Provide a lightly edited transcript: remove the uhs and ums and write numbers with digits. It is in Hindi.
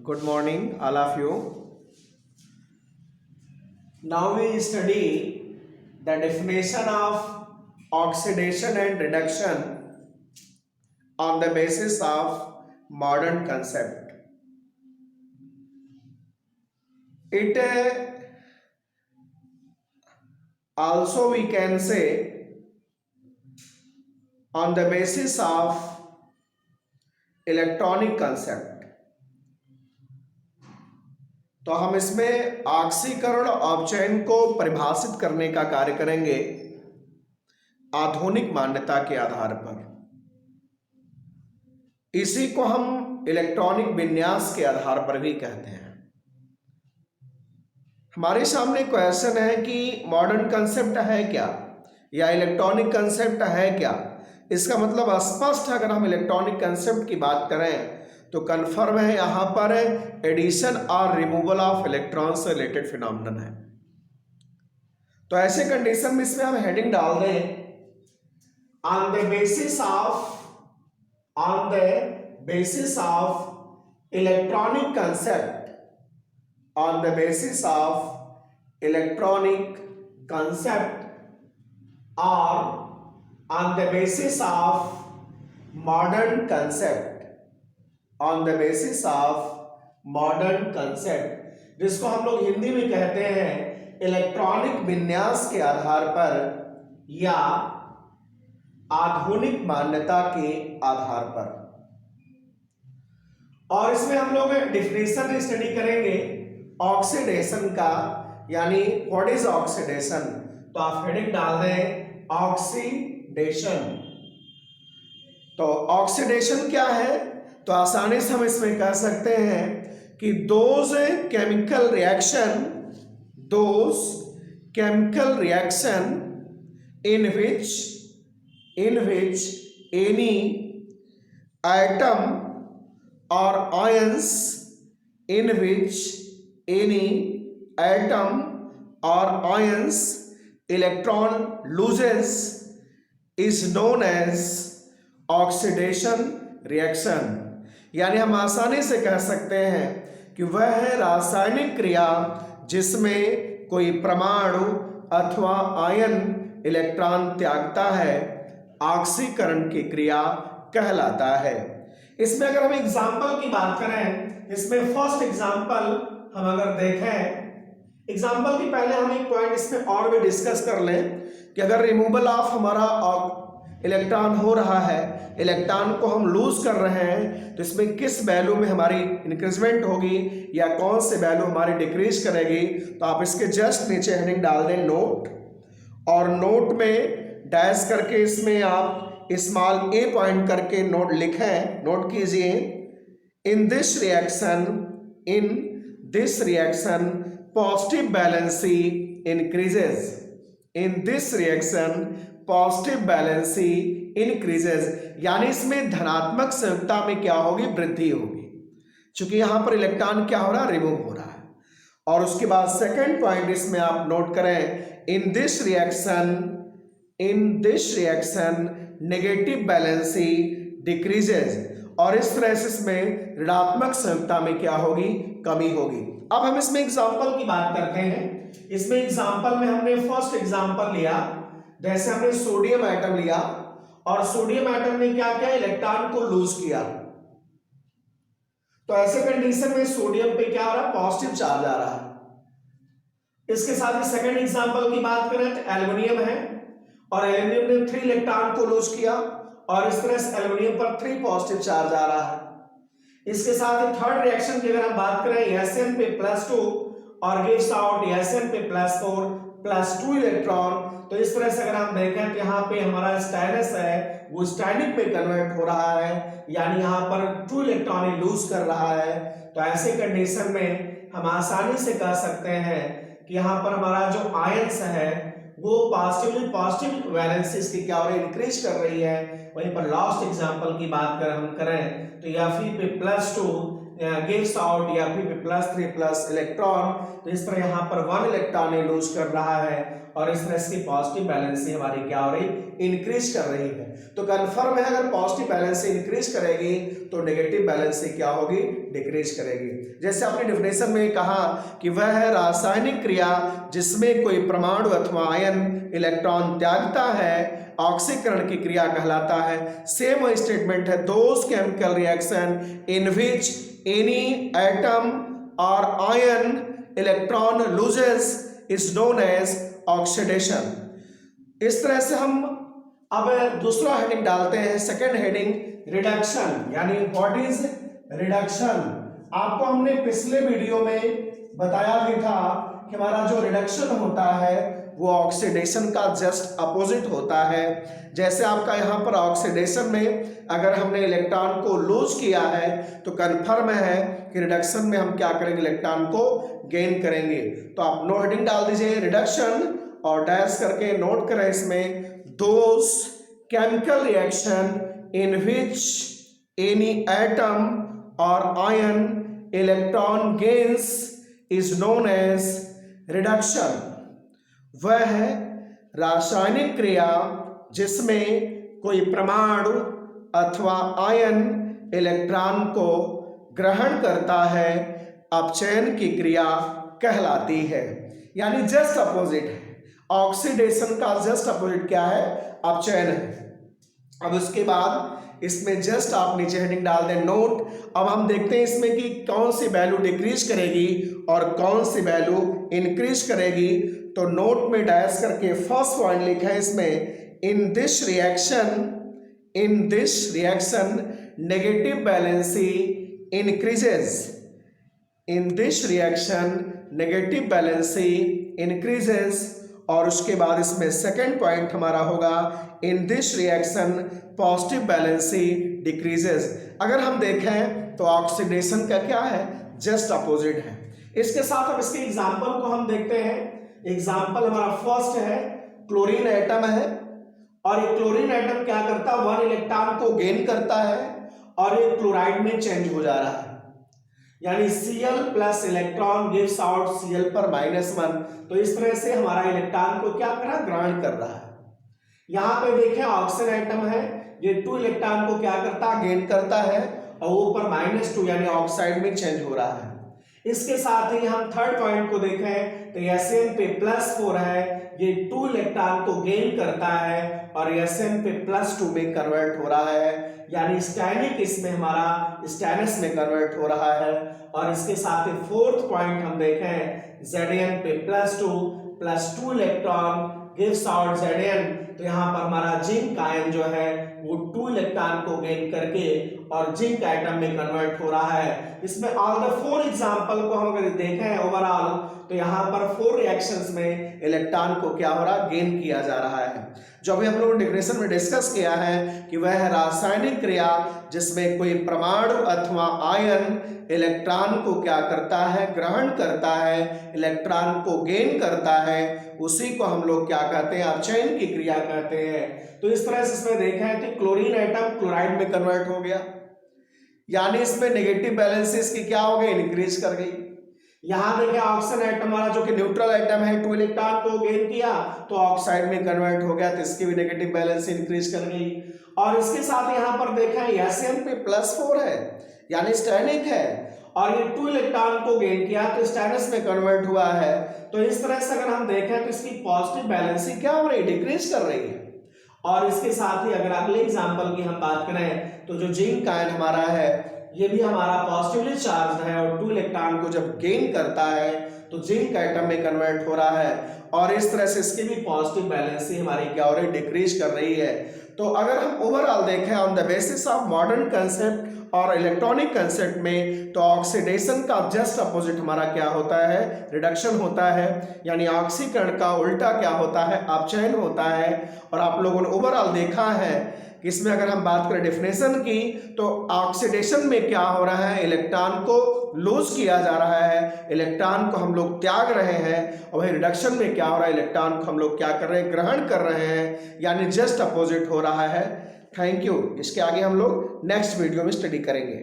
Good morning, all of you. Now we study the definition of oxidation and reduction on the basis of modern concept. It also we can say on the basis of electronic concept. तो हम इसमें ऑक्सीकरण अपचयन को परिभाषित करने का कार्य करेंगे आधुनिक मान्यता के आधार पर। इसी को हम इलेक्ट्रॉनिक विन्यास के आधार पर भी कहते हैं। हमारे सामने क्वेश्चन है कि मॉडर्न कंसेप्ट है क्या या इलेक्ट्रॉनिक कंसेप्ट है क्या। इसका मतलब स्पष्ट, अगर हम इलेक्ट्रॉनिक कंसेप्ट की बात करें तो कन्फर्म है यहां पर एडिशन और रिमूवल ऑफ इलेक्ट्रॉन से रिलेटेड फिनोमेनन है। तो ऐसे कंडीशन में इसमें हम हेडिंग डाल दें on the basis of electronic concept, on the basis of electronic concept और on the basis of modern concept, on the basis of modern concept, जिसको हम लोग हिंदी में कहते हैं इलेक्ट्रॉनिक विन्यास के आधार पर या आधुनिक मान्यता के आधार पर। और इसमें हम लोग डिफिनेशन स्टडी करेंगे ऑक्सीडेशन का, यानी व्हाट इज ऑक्सीडेशन। तो आप हेडिंग डाल दें ऑक्सीडेशन। तो ऑक्सीडेशन क्या है, तो आसानी से हम इसमें कह सकते हैं कि those chemical reaction in which any atom और ions electron loses is known as oxidation reaction। यानी हम आसानी से कह सकते हैं कि वह है रासायनिक क्रिया जिसमें कोई परमाणु अथवा आयन इलेक्ट्रॉन त्यागता है, ऑक्सीकरण की क्रिया कहलाता है। इसमें अगर हम एग्जाम्पल की बात करें, इसमें फर्स्ट एग्जाम्पल हम अगर देखें, एग्जाम्पल की पहले हम एक पॉइंट इसमें और भी डिस्कस कर लें कि अगर रिमूवल ऑफ हमारा इलेक्ट्रॉन हो रहा है, इलेक्ट्रॉन को हम लूज कर रहे हैं, तो इसमें किस वैल्यू में हमारी इंक्रीजमेंट होगी या कौन से वैल्यू हमारी डिक्रीज करेगी। तो आप इसके जस्ट नीचे हेडिंग डाल दें नोट, और नोट में डैश करके इसमें आप स्मॉल ए पॉइंट करके नोट लिखें, नोट कीजिए in this reaction positive valency increases. In this reaction positive valency increases, यानी इसमें धनात्मक संयुक्ता में क्या होगी, वृद्धि होगी, क्योंकि यहां पर इलेक्ट्रॉन क्या हो रहा है, रिमूव हो रहा है। और उसके बाद सेकंड पॉइंट इसमें आप नोट करें in this reaction negative valency decreases, और इस तरह से इसमें ऋणात्मक संयुक्ता में क्या होगी, कमी होगी। अब हम इसमें एग्जाम्पल की बात करते हैं। इसमें एग्जाम्पल में हमने फर्स्ट एग्जाम्पल लिया, जैसे हमने सोडियम एटम लिया और सोडियम एटम ने क्या किया, इलेक्ट्रॉन को लूज किया। तो ऐसे कंडीशन में सोडियम पे क्या हो रहा है, पॉजिटिव चार्ज आ रहा है। इसके साथ ही सेकंड एग्जाम्पल की बात करें तो एल्युमिनियम है और एल्युमिनियम ने 3 इलेक्ट्रॉन को लूज किया और इस तरह से एल्युमिनियम पर 3 पॉजिटिव चार्ज आ रहा है। इसके साथ ही थर्ड रिएक्शन की अगर हम बात करें Sn पे +2 और गिव्स आउट Sn पे +4 +2 इलेक्ट्रॉन, तो इस तरह से अगर हम देखें तो यहाँ पे हमारा स्टाइनस है वो स्टाइनिक पे कन्वर्ट हो रहा है, यानी यहाँ पर 2 इलेक्ट्रॉन लूज कर रहा है। तो ऐसे कंडीशन में हम आसानी से कह सकते हैं कि यहाँ पर हमारा जो आयंस है वो पॉजिटिव वैलेंसीज की क्या हो रही है, इंक्रीज कर रही है। वहीं पर लास्ट एग्जांपल की बात हम करें तो Fe पे +2 गिव्स आउट या फिर +3+ इलेक्ट्रॉन, तो इस तरह यहाँ पर 1 इलेक्ट्रॉन ये लूज कर रहा है और इस तरह इसकी पॉजिटिव बैलेंसी हमारी क्या हो रही, इंक्रीज कर रही है। तो कंफर्म है अगर पॉजिटिव बैलेंसी इंक्रीज करेगी तो नेगेटिव बैलेंसी क्या होगी, डिक्रीज करेगी। जैसे आपने डेफिनेशन में कहा कि वह है रासायनिक क्रिया जिसमें कोई परमाणु अथवा आयन इलेक्ट्रॉन त्यागता है, ऑक्सीकरण की क्रिया कहलाता है। सेम स्टेटमेंट है, those chemical reaction in which any atom और ion electron loses is known as oxidation. इस तरह से हम अब दूसरा हेडिंग डालते हैं, सेकेंड हेडिंग रिडक्शन, यानी व्हाट इज रिडक्शन। आपको हमने पिछले वीडियो में बताया भी था कि हमारा जो रिडक्शन होता है वो ऑक्सीडेशन का जस्ट अपोजिट होता है। जैसे आपका यहाँ पर ऑक्सीडेशन में अगर हमने इलेक्ट्रॉन को लूज किया है तो कन्फर्म है कि रिडक्शन में हम क्या करेंगे, इलेक्ट्रॉन को गेन करेंगे। तो आप नो हेडिंग डाल दीजिए रिडक्शन और डैश करके नोट करें इसमें, those chemical reaction in which any atom और ion electron gains is known as reduction. वह है रासायनिक क्रिया जिसमें कोई परमाणु अथवा आयन इलेक्ट्रॉन को ग्रहण करता है, अपचयन की क्रिया कहलाती है। यानी जस्ट अपोजिट है, ऑक्सीडेशन का जस्ट अपोजिट क्या है, अपचयन है। अब उसके बाद इसमें जस्ट आप नीचे हेडिंग डाल दें नोट। अब हम देखते हैं इसमें कि कौन सी वैल्यू डिक्रीज करेगी और कौन सी वैल्यू इंक्रीज करेगी। तो नोट में डैश करके फर्स्ट पॉइंट लिखा है इसमें, in this reaction negative valency increases. In this reaction negative valency increases. और उसके बाद इसमें सेकंड पॉइंट हमारा होगा, in this reaction positive valency decreases. अगर हम देखें तो ऑक्सीडेशन का क्या है, जस्ट अपोजिट है। इसके साथ अब इसके एग्जाम्पल को हम देखते हैं। एग्जाम्पल हमारा फर्स्ट है, क्लोरीन एटम है और ये क्लोरीन एटम क्या करता है, 1 इलेक्ट्रॉन को गेन करता है और ये क्लोराइड में चेंज हो जा रहा है, यानी Cl+ electron gives out Cl पर -1। तो इस तरह से हमारा इलेक्ट्रॉन को क्या कर रहा है, ग्रहण कर रहा है। यहाँ पे देखें ऑक्सीजन एटम है, ये 2 इलेक्ट्रॉन को क्या करता है, गेन करता है और ऊपर -2 यानी ऑक्साइड में चेंज हो रहा है। इसके साथ ही हम थर्ड पॉइंट को देखें तो Sn पे +4 है, ये 2 इलेक्ट्रॉन को गेन करता है और Sn पे +2 में कन्वर्ट हो रहा है, यानी स्टैनिक इसमें हमारा स्टैनस में कन्वर्ट हो रहा है। और इसके साथ ही फोर्थ पॉइंट हम देखें, Zn पे +2 इलेक्ट्रॉन गिव्स आउट Zn। तो यहाँ पर हमारा जिंक आयन जो है वो 2 इलेक्ट्रॉन को गेन करके और जिंक आइटम में कन्वर्ट हो रहा है। इसमें ऑल द 4 एग्जांपल को हम अगर देखें ओवरऑल तो यहाँ पर 4 रिएक्शंस में इलेक्ट्रॉन को क्या हो रहा है, गेन किया जा रहा है। जो अभी हम लोगों ने डेफिनेशन में डिस्कस किया है कि वह है रासायनिक क्रिया जिसमें कोई परमाणु अथवा आयन इलेक्ट्रॉन को क्या करता है, ग्रहण करता है, इलेक्ट्रॉन को गेन करता है, उसी को हम लोग क्या कहते हैं, अपचयन की क्रिया कहते हैं। तो इस तरह से इसमें देखा है कि क्लोरीन एटम क्लोराइड में कन्वर्ट हो गया, यानी इसमें नेगेटिव बैलेंस इसकी क्या हो गई, इंक्रीज कर गई। यहां देखिए ऑक्सीजन एटम वाला जो कि न्यूट्रल एटम है, 2 इलेक्ट्रॉन को गेन किया तो ऑक्साइड में कन्वर्ट हो गया, तो इसकी भी नेगेटिव बैलेंस इंक्रीज कर गई। और इसके साथ यहां पर देखा है Sn पे +4 है, यानी स्टैनिक है और ये 2 इलेक्ट्रॉन को गेन किया तो स्टैनस में कन्वर्ट हुआ है। तो इस तरह से अगर हम देखें तो इसकी पॉजिटिव बैलेंसी क्या हो रही है, डिक्रीज कर रही है। और इसके साथ ही अगर अगले एग्जांपल की हम बात करें तो जो जिंक आयन हमारा है ये भी हमारा पॉजिटिवली चार्ज है और 2 इलेक्ट्रॉन को जब गेन करता है तो जिंक एटम में कन्वर्ट हो रहा है और इस तरह से इसकी भी पॉजिटिव बैलेंसी हमारी क्या हो रही है, डिक्रीज कर रही है। तो अगर हम ओवरऑल देखें on the basis of modern concept और इलेक्ट्रॉनिक कंसेप्ट में, तो ऑक्सीडेशन का जस्ट अपोजिट हमारा क्या होता है, रिडक्शन होता है, यानी ऑक्सीकरण का उल्टा क्या होता है, अपचयन होता है। और आप लोगों ने ओवरऑल देखा है कि इसमें अगर हम बात करें डेफिनेशन की तो ऑक्सीडेशन में क्या हो रहा है, इलेक्ट्रॉन को लूज किया जा रहा है, इलेक्ट्रॉन को हम लोग त्याग रहे हैं, और वही रिडक्शन में क्या हो रहा है, इलेक्ट्रॉन को हम लोग क्या कर रहे हैं, ग्रहण कर रहे हैं, यानी जस्ट अपोजिट हो रहा है। Thank you. इसके आगे हम लोग नेक्स्ट वीडियो में स्टडी करेंगे।